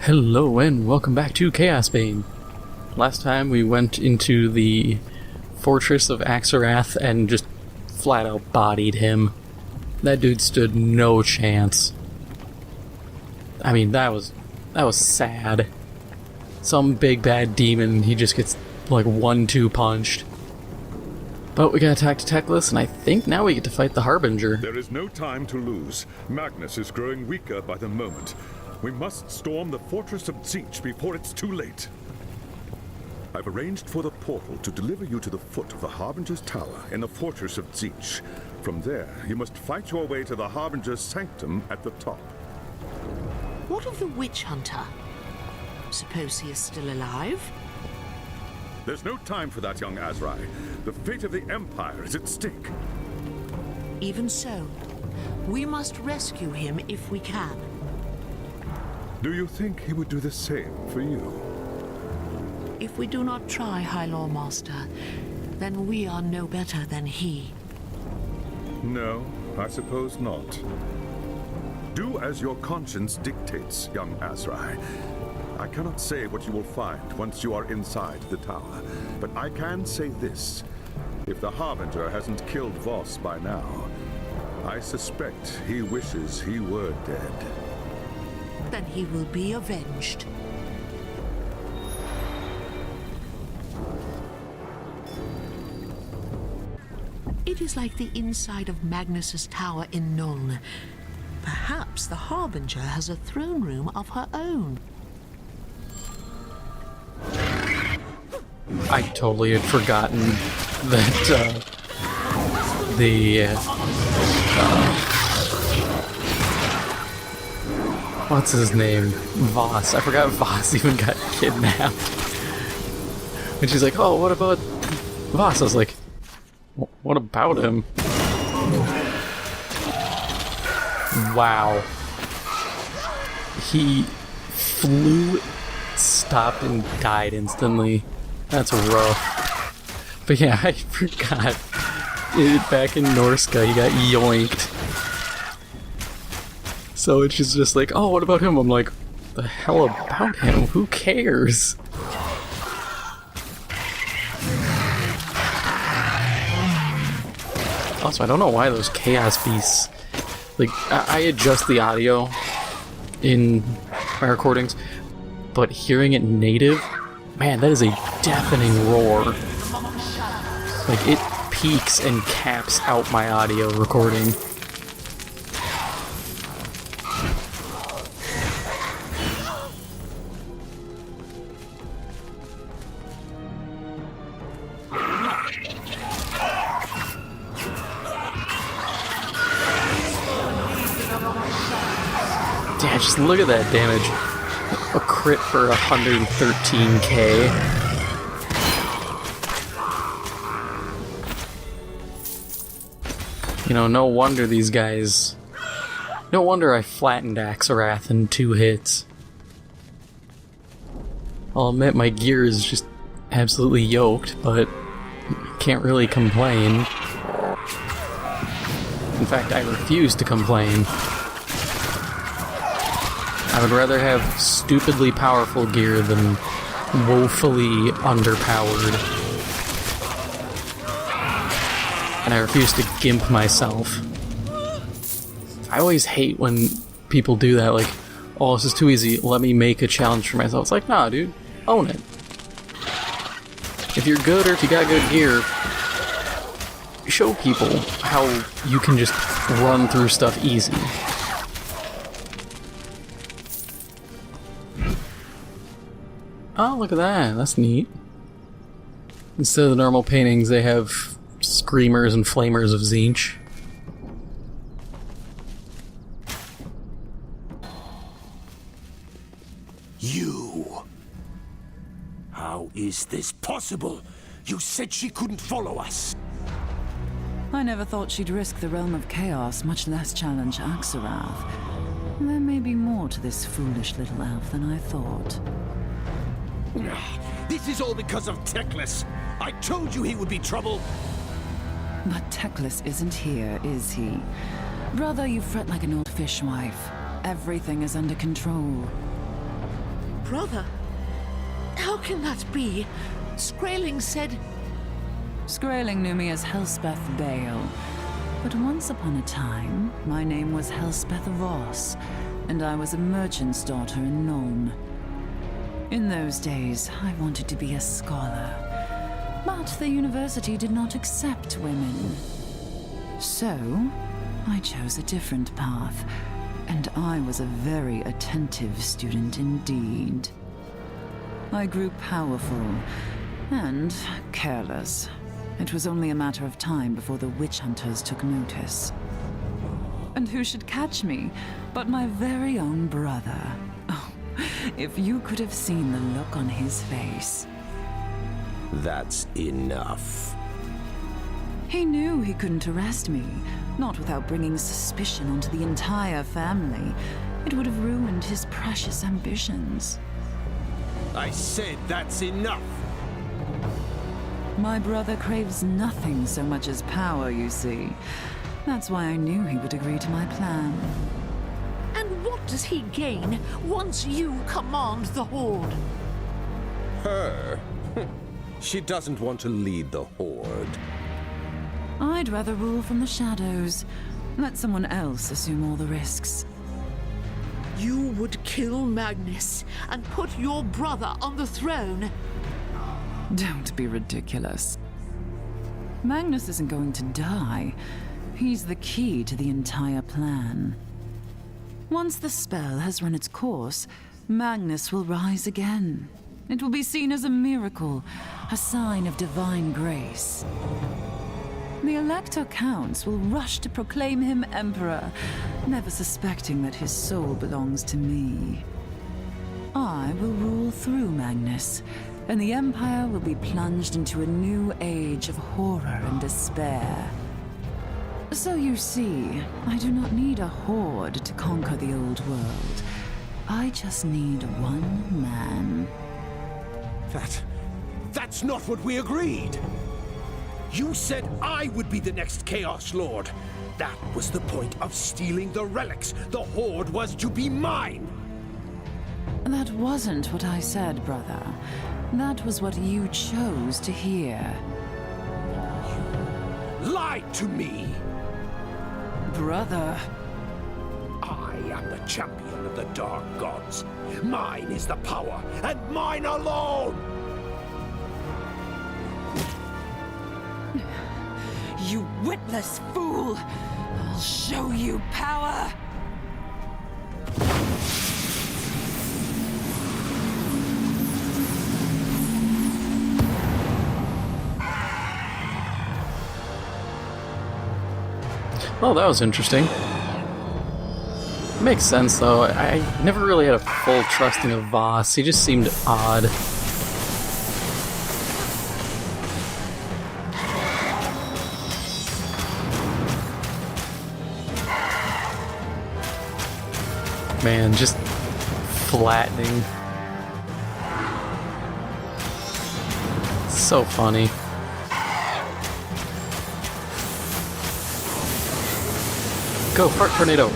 Hello and welcome back to Chaosbane. Last time we went into the fortress of Axarath and just flat out bodied him. That dude stood no chance. I mean, that was sad. Some big bad demon, he just gets like 1-2 punched. But we got attacked to Teclis, and I think now we get to fight the Harbinger. There is no time to lose. Magnus is growing weaker by the moment. We must storm the fortress of Tzeentch before it's too late. I've arranged for the portal to deliver you to the foot of the Harbinger's tower in the fortress of Tzeentch. From there, you must fight your way to the Harbinger's sanctum at the top. What of the witch hunter? Suppose he is still alive? There's no time for that, young Azrai. The fate of the Empire is at stake. Even so, we must rescue him if we can. Do you think he would do the same for you? If we do not try, High Lord Master, then we are no better than he. No, I suppose not. Do as your conscience dictates, young Azrai. I cannot say what you will find once you are inside the tower, but I can say this. If the Harbinger hasn't killed Voss by now, I suspect he wishes he were dead. Then he will be avenged. It is like the inside of Magnus's tower in Nuln. Perhaps the Harbinger has a throne room of her own. I totally had forgotten that what's his name? Voss. I forgot Voss even got kidnapped. And she's like, oh, what about Voss? I was like, what about him? Wow. He flew, stopped, and died instantly. That's rough. But yeah, I forgot. Back in Norska, he got yoinked. So it's just like, oh, what about him? I'm like, the hell about him? Who cares? Also, I don't know why those chaos beasts... Like, I adjust the audio in my recordings, but hearing it native, man, that is a deafening roar. Like, it peaks and caps out my audio recording. Yeah, just look at that damage. A crit for 113k. You know, no wonder these guys... No wonder I flattened Axarath in 2 hits. I'll admit my gear is just absolutely yoked, but can't really complain. In fact, I refuse to complain. I would rather have stupidly powerful gear than woefully underpowered. And I refuse to gimp myself. I always hate when people do that, like, oh, this is too easy, let me make a challenge for myself. It's like, nah, dude, own it. If you're good or if you got good gear, show people how you can just run through stuff easy. Oh, look at that. That's neat. Instead of the normal paintings, they have screamers and flamers of Tzeentch. You! How is this possible? You said she couldn't follow us. I never thought she'd risk the realm of chaos, much less challenge Axarath. There may be more to this foolish little elf than I thought. This is all because of Teclis. I told you he would be trouble. But Teclis isn't here, is he? Brother, you fret like an old fishwife. Everything is under control. brother? How can that be? Skraeling said... Skraeling knew me as Elspeth Bale. But once upon a time, my name was Elspeth Voss, and I was a merchant's daughter in Nuln. In those days, I wanted to be a scholar, but the university did not accept women. So, I chose a different path, and I was a very attentive student indeed. I grew powerful and careless. It was only a matter of time before the witch hunters took notice. And who should catch me but my very own brother? Oh, if you could have seen the look on his face. That's enough. He knew he couldn't arrest me, not without bringing suspicion onto the entire family. It would have ruined his precious ambitions. I said that's enough! My brother craves nothing so much as power, you see. That's why I knew he would agree to my plan. And what does he gain once you command the Horde? Her? She doesn't want to lead the Horde. I'd rather rule from the shadows. Let someone else assume all the risks. You would kill Magnus and put your brother on the throne. Don't be ridiculous. Magnus isn't going to die. He's the key to the entire plan. Once the spell has run its course, Magnus will rise again. It will be seen as a miracle, a sign of divine grace. The Elector Counts will rush to proclaim him Emperor, never suspecting that his soul belongs to me. I will rule through Magnus, and the Empire will be plunged into a new age of horror and despair. So you see, I do not need a horde to conquer the old world. I just need one man. That's not what we agreed! You said I would be the next Chaos Lord. That was the point of stealing the relics. The Horde was to be mine! That wasn't what I said, brother. That was what you chose to hear. You lied to me! Brother. I am the champion of the Dark Gods. Mine is the power, and mine alone! You witless fool! I'll show you power! Well, that was interesting. Makes sense, though. I never really had a full trusting of Voss. He just seemed odd. Man, just flattening. So funny. Go, fart tornado.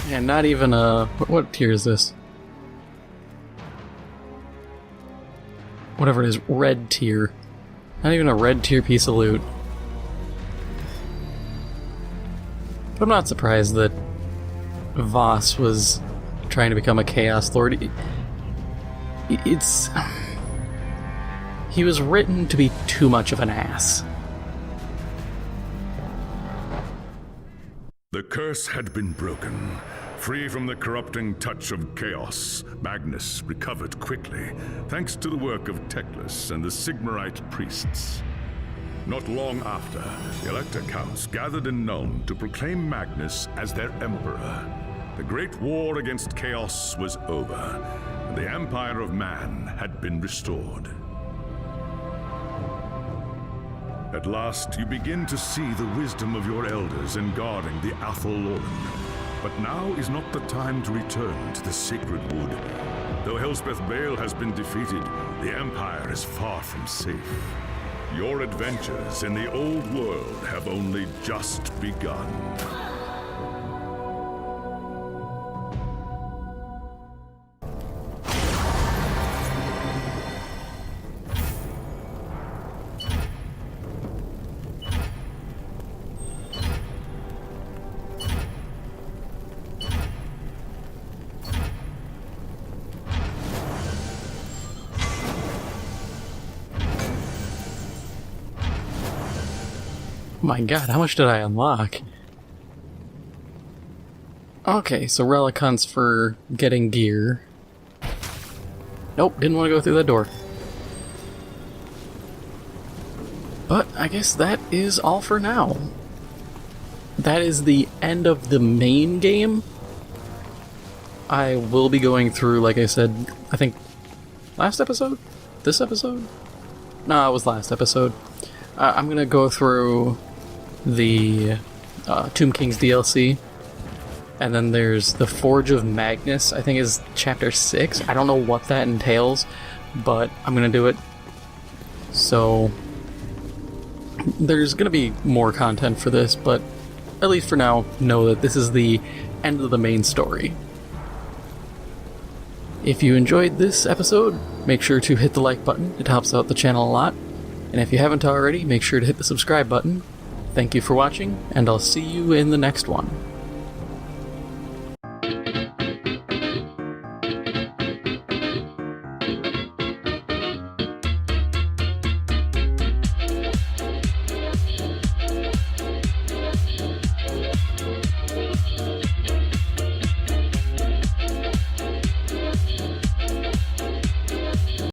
And not even a... What tier is this? Whatever it is, red tier. Not even a red tier piece of loot. But I'm not surprised that Voss was trying to become a Chaos Lord. It's... He was written to be too much of an ass. The curse had been broken. Free from the corrupting touch of chaos, Magnus recovered quickly, thanks to the work of Teclis and the Sigmarite priests. Not long after, the Elector Counts gathered in Nuln to proclaim Magnus as their emperor. The great war against chaos was over, and the Empire of Man had been restored. At last, you begin to see the wisdom of your elders in guarding the Athel Loren. But now is not the time to return to the sacred wood. Though Elspeth Vale has been defeated, the Empire is far from safe. Your adventures in the old world have only just begun. My god, how much did I unlock? Okay, so relic hunts for getting gear. Nope, didn't want to go through that door. But I guess that is all for now. That is the end of the main game. I will be going through, like I said, I think last episode? This episode? No, it was last episode. I'm gonna go through the Tomb King's DLC, and then there's the Forge of Magnus, I think is chapter 6. I don't know what that entails, but I'm gonna do it. So there's gonna be more content for this, but at least for now, know that this is the end of the main story. If you enjoyed this episode, make sure to hit the like button. It helps out the channel a lot. And if you haven't already, make sure to hit the subscribe button. Thank you for watching, and I'll see you in the next one.